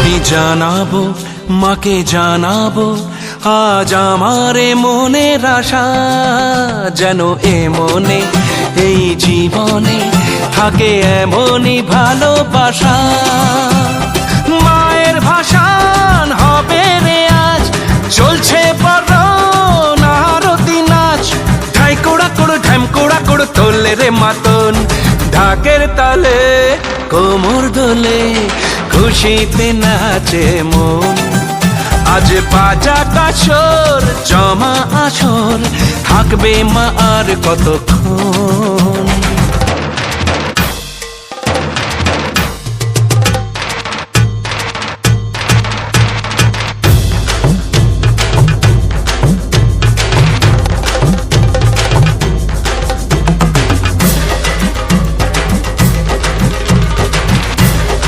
আমি জানাবো মাকে জানাবো আজ আমারে মনের আশা, যেন এ মনে এই জীবনে থাকে এমনই ভালোবাসা। মায়ের ভাষান হবে রে আজ, চলছে বরণ আরতি নাচ। ঢাই কোড়া কোড় ঢ্যাম কোড়া কোড় তোলে রে মাতন, ঢাকের তালে কোমর দোলে খুশিতে নাচে মন। আজ বাজা কাছর জমা আসর, থাকবে মা আর কতক্ষণ।